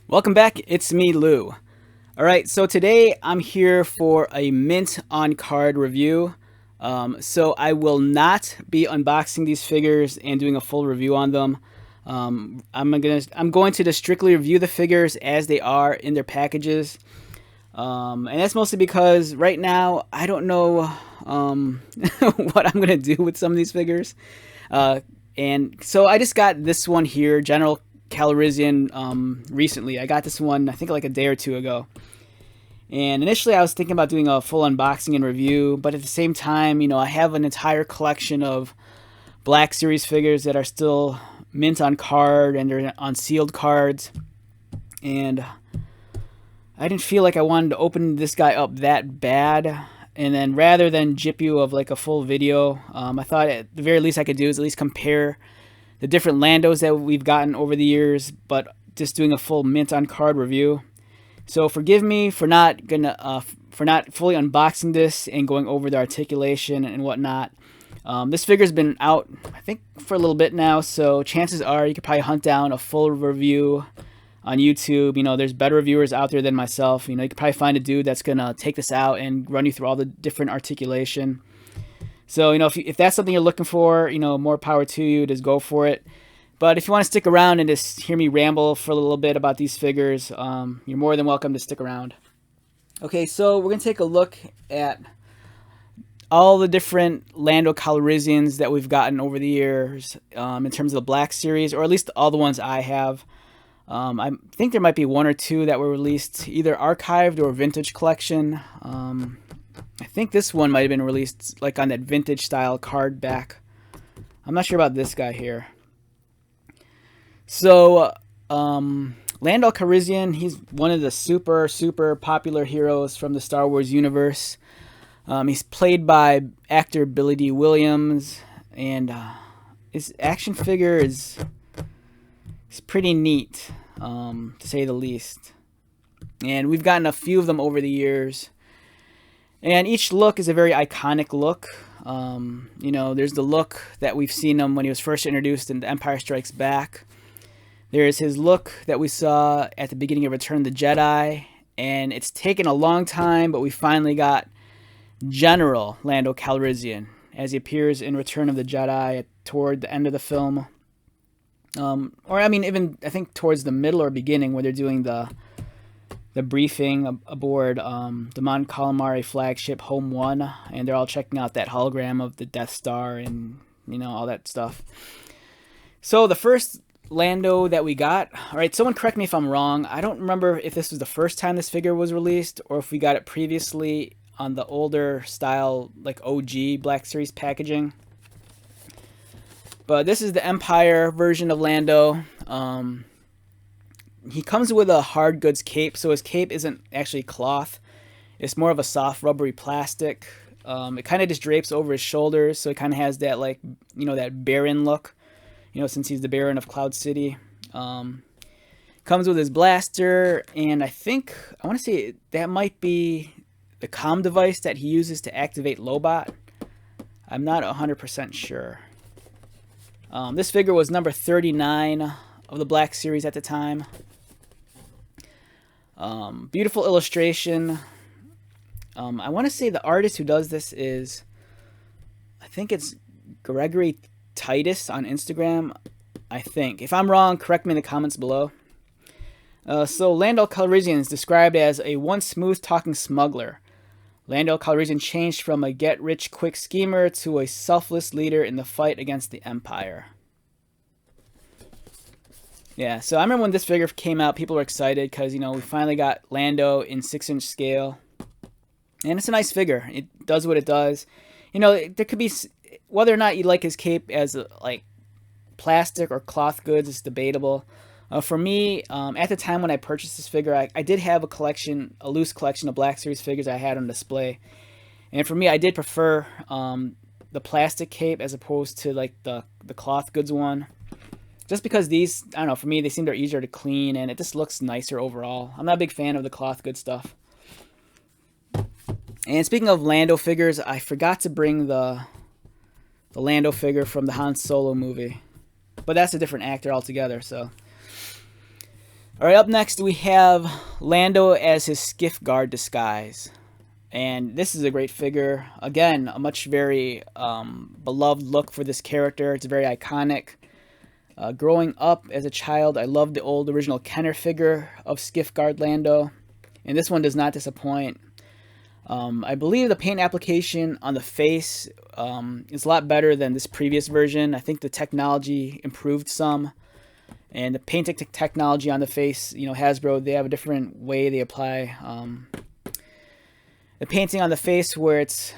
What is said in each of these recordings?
Welcome back, it's me, Lou. Alright, so today I'm here for a mint on card review. So I will not be unboxing these figures and doing a full review on them. I'm going to just strictly review the figures as they are in their packages. And that's mostly because right now I don't know what I'm going to do with some of these figures. And so I just got this one here, General Calrissian, recently. I got this one, I think, like a day or two ago. And initially I was thinking about doing a full unboxing and review, but at the same time, I have an entire collection of Black Series figures that are still mint on card and they're on sealed cards. And I didn't feel like I wanted to open this guy up that bad. And then rather than jip you of like a full video, I thought at the very least I could do is at least compare the different Landos that we've gotten over the years, but just doing a full mint on card review. So forgive me for not fully unboxing this and going over the articulation and whatnot. This figure's been out, I think, for a little bit now, so chances are you could probably hunt down a full review on YouTube. There's better reviewers out there than myself. You could probably find a dude that's gonna take this out and run you through all the different articulation. So, if that's something you're looking for, more power to you. Just go for it. But if you want to stick around and just hear me ramble for a little bit about these figures, you're more than welcome to stick around. Okay, so we're going to take a look at all the different Lando Calrissians that we've gotten over the years in terms of the Black Series, or at least all the ones I have. I think there might be one or two that were released either archived or vintage collection. I think this one might have been released like on that vintage style card back. I'm not sure about this guy here. So, Lando Calrissian, he's one of the super popular heroes from the Star Wars universe. He's played by actor Billy D. Williams, and his action figure is pretty neat, to say the least. And we've gotten a few of them over the years. And each look is a very iconic look. There's the look that we've seen him when he was first introduced in The Empire Strikes Back. There's his look that we saw at the beginning of Return of the Jedi. And it's taken a long time, but we finally got General Lando Calrissian as he appears in Return of the Jedi toward the end of the film. Even I think towards the middle or beginning where they're doing the briefing aboard the Mon Calamari flagship Home 1, and they're all checking out that hologram of the Death Star and, all that stuff. So the first Lando that we got, alright, someone correct me if I'm wrong, I don't remember if this was the first time this figure was released, or if we got it previously on the older style, like OG Black Series packaging. But this is the Empire version of Lando. He comes with a hard goods cape, so his cape isn't actually cloth. It's more of a soft rubbery plastic. It kind of just drapes over his shoulders, so it kind of has that, like, that Baron look, since he's the Baron of Cloud City. Comes with his blaster, and I want to say that might be the comm device that he uses to activate Lobot. I'm not 100% sure. This figure was number 39 of the Black Series at the time. Beautiful illustration. I want to say the artist who does this is, I think it's Gregory Titus on Instagram, I think. If I'm wrong, correct me in the comments below. So Lando Calrissian is described as a once smooth-talking smuggler. Lando Calrissian changed from a get-rich-quick schemer to a selfless leader in the fight against the Empire. Yeah, so I remember when this figure came out, people were excited because, we finally got Lando in 6-inch scale. And it's a nice figure. It does what it does. There could be, whether or not you like his cape as, like, plastic or cloth goods is debatable. For me, at the time when I purchased this figure, I did have a loose collection of Black Series figures I had on display. And for me, I did prefer the plastic cape as opposed to, like, the cloth goods one. Just because these, I don't know, for me, they seem they're easier to clean, and it just looks nicer overall. I'm not a big fan of the cloth good stuff. And speaking of Lando figures, I forgot to bring the Lando figure from the Han Solo movie. But that's a different actor altogether, so. All right, up next we have Lando as his Skiff guard disguise. And this is a great figure. Again, a much very beloved look for this character. It's very iconic. Growing up as a child, I loved the old original Kenner figure of Skiff guard Lando. And this one does not disappoint. I believe the paint application on the face is a lot better than this previous version. I think the technology improved some. And the painting technology on the face, you know, Hasbro, they have a different way they apply the painting on the face, where it's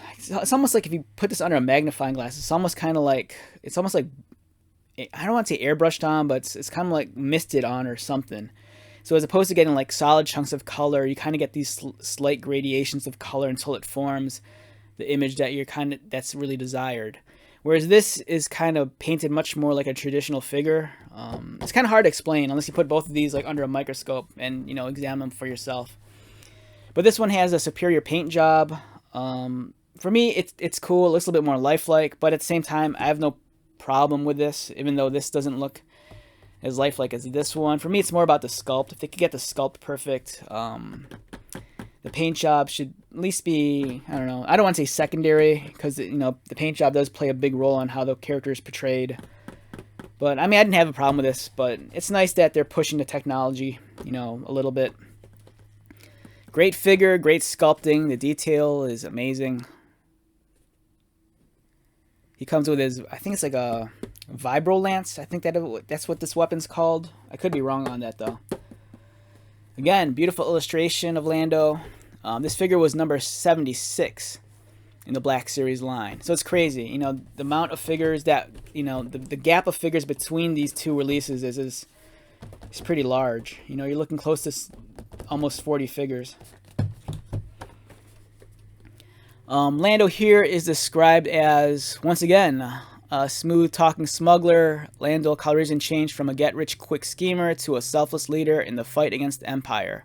almost like if you put this under a magnifying glass, it's almost like I don't want to say airbrushed on, but it's kind of like misted on or something. So as opposed to getting like solid chunks of color, you kind of get these slight gradations of color until it forms the image that that's really desired. Whereas this is kind of painted much more like a traditional figure. It's kind of hard to explain unless you put both of these like under a microscope and, you know, examine them for yourself. But this one has a superior paint job. For me, it's cool. It looks a little bit more lifelike, but at the same time, I have no problem with this, even though this doesn't look as lifelike as this one. For me, it's more about the sculpt. If they could get the sculpt perfect, the paint job should at least be, I don't know, I don't want to say secondary, because, you know, the paint job does play a big role on how the character is portrayed. But, I mean, I didn't have a problem with this, but it's nice that they're pushing the technology, you know, a little bit. Great figure, great sculpting. The detail is amazing. He comes with his, I think it's like a vibro lance. I think that's what this weapon's called. I could be wrong on that, though. Again, beautiful illustration of Lando. This figure was number 76 in the Black Series line. So it's crazy. You know, the amount of figures that, you know, the gap of figures between these two releases is pretty large. You know, you're looking close to almost 40 figures. Lando here is described as, once again, a smooth-talking smuggler. Lando Calrissian changed from a get-rich-quick schemer to a selfless leader in the fight against the Empire.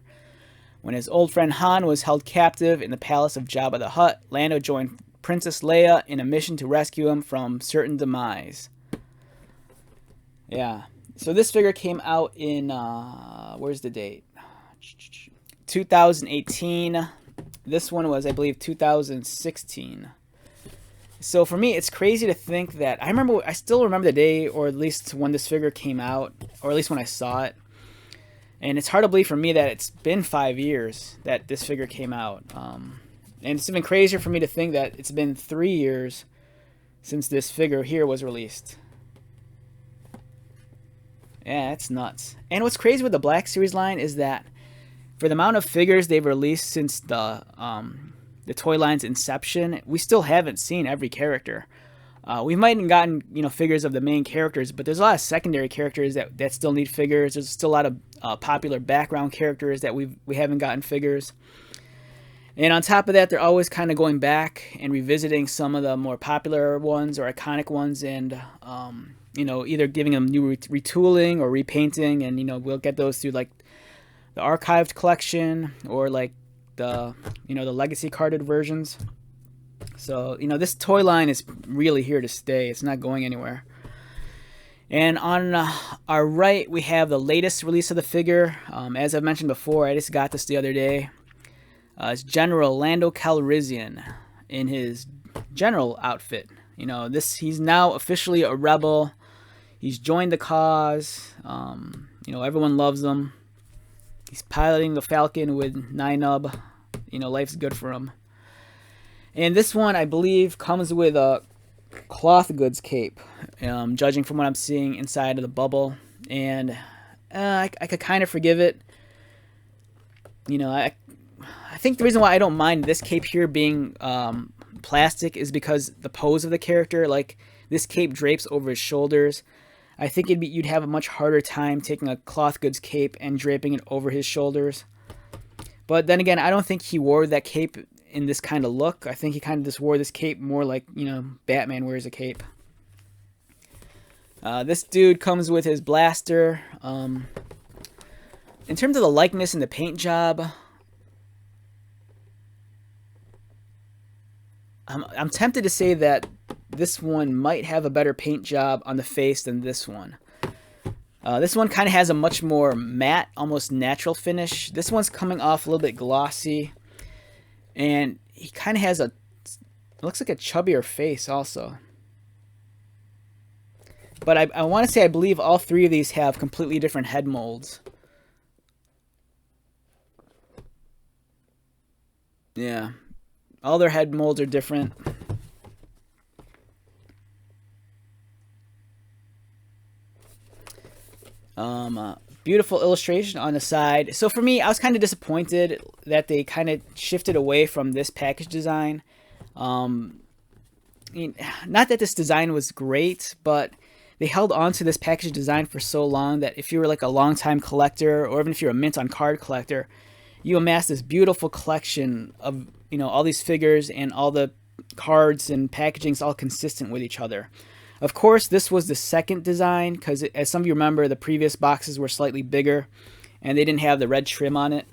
When his old friend Han was held captive in the palace of Jabba the Hutt, Lando joined Princess Leia in a mission to rescue him from certain demise. Yeah. So this figure came out in, where's the date? 2018. This one was, I believe, 2016. So for me, it's crazy to think that I still remember the day, or at least when this figure came out, or at least when I saw it. And it's hard to believe for me that it's been 5 years that this figure came out. And it's even crazier for me to think that it's been 3 years since this figure here was released. Yeah, it's nuts. And what's crazy with the Black Series line is that for the amount of figures they've released since the toy line's inception, we still haven't seen every character. We might have gotten, you know, figures of the main characters, but there's a lot of secondary characters that still need figures. There's still a lot of popular background characters that we haven't gotten figures. And on top of that, they're always kind of going back and revisiting some of the more popular ones or iconic ones, and you know, either giving them new retooling or repainting. And, you know, we'll get those through like the archived collection or like the, you know, the legacy carded versions. So, you know, this toy line is really here to stay. It's not going anywhere. And on our right, we have the latest release of the figure. As I've mentioned before, I just got this the other day. It's General Lando Calrissian in his general outfit. You know, he's now officially a rebel. He's joined the cause. You know, everyone loves him. He's piloting the Falcon with Ninub. You know, life's good for him. And this one, I believe, comes with a cloth goods cape, judging from what I'm seeing inside of the bubble. And I could kind of forgive it. You know, I think the reason why I don't mind this cape here being plastic is because the pose of the character. Like, this cape drapes over his shoulders. I think you'd have a much harder time taking a cloth goods cape and draping it over his shoulders. But then again, I don't think he wore that cape in this kind of look. I think he kind of just wore this cape more like, you know, Batman wears a cape. This dude comes with his blaster. In terms of the likeness and the paint job, I'm tempted to say that this one might have a better paint job on the face than this one. This one kind of has a much more matte, almost natural finish. This one's coming off a little bit glossy. And he kind of has a, looks like a chubbier face also. But I want to say I believe all three of these have completely different head molds. Yeah. All their head molds are different. Beautiful illustration on the side. So for me, I was kind of disappointed that they kind of shifted away from this package design. Not that this design was great, but they held on to this package design for so long that if you were like a longtime collector, or even if you're a mint on card collector, you amass this beautiful collection of, you know, all these figures, and all the cards and packaging's all consistent with each other. Of course, this was the second design because, as some of you remember, the previous boxes were slightly bigger and they didn't have the red trim on it.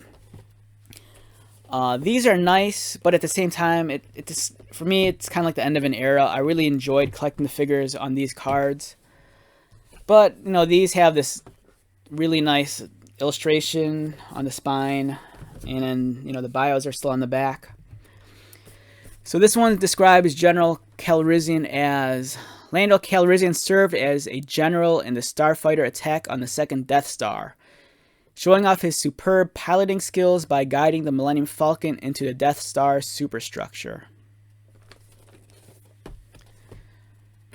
These are nice, but at the same time, for me, it's kind of like the end of an era. I really enjoyed collecting the figures on these cards. But, you know, these have this really nice illustration on the spine, and then, you know, the bios are still on the back. So this one describes General Calrissian as... Lando Calrissian served as a general in the starfighter attack on the second Death Star, showing off his superb piloting skills by guiding the Millennium Falcon into the Death Star superstructure.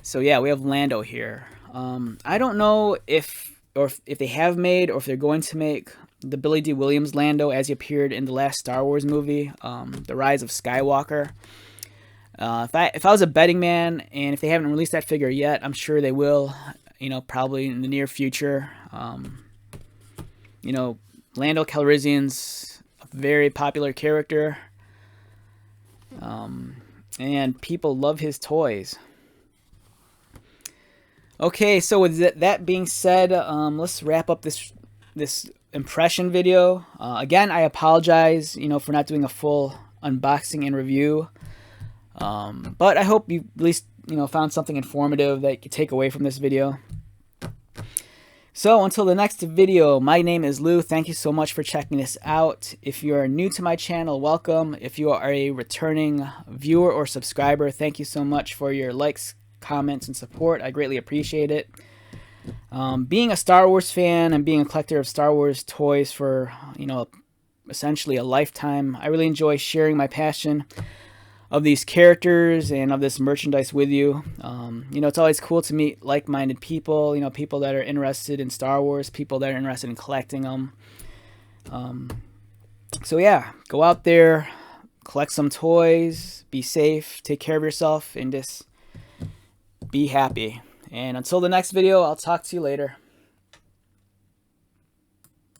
So yeah, we have Lando here. I don't know if they have made, or if they're going to make, the Billy D. Williams Lando as he appeared in the last Star Wars movie, The Rise of Skywalker. If I was a betting man, and if they haven't released that figure yet, I'm sure they will, you know, probably in the near future. You know, Lando Calrissian's a very popular character, and people love his toys. Okay, so with that being said, let's wrap up this impression video. Again, I apologize, you know, for not doing a full unboxing and review. But I hope you at least, you know, found something informative that you could take away from this video. So until the next video, my name is Lou. Thank you so much for checking this out. If you are new to my channel, welcome. If you are a returning viewer or subscriber, thank you so much for your likes, comments, and support. I greatly appreciate it. Being a Star Wars fan and being a collector of Star Wars toys for, you know, essentially a lifetime, I really enjoy sharing my passion of these characters and of this merchandise with you. You know, it's always cool to meet like-minded people, you know, people that are interested in Star Wars, people that are interested in collecting them. So yeah, go out there, collect some toys, be safe, take care of yourself, and just be happy. And until the next video, I'll talk to you later.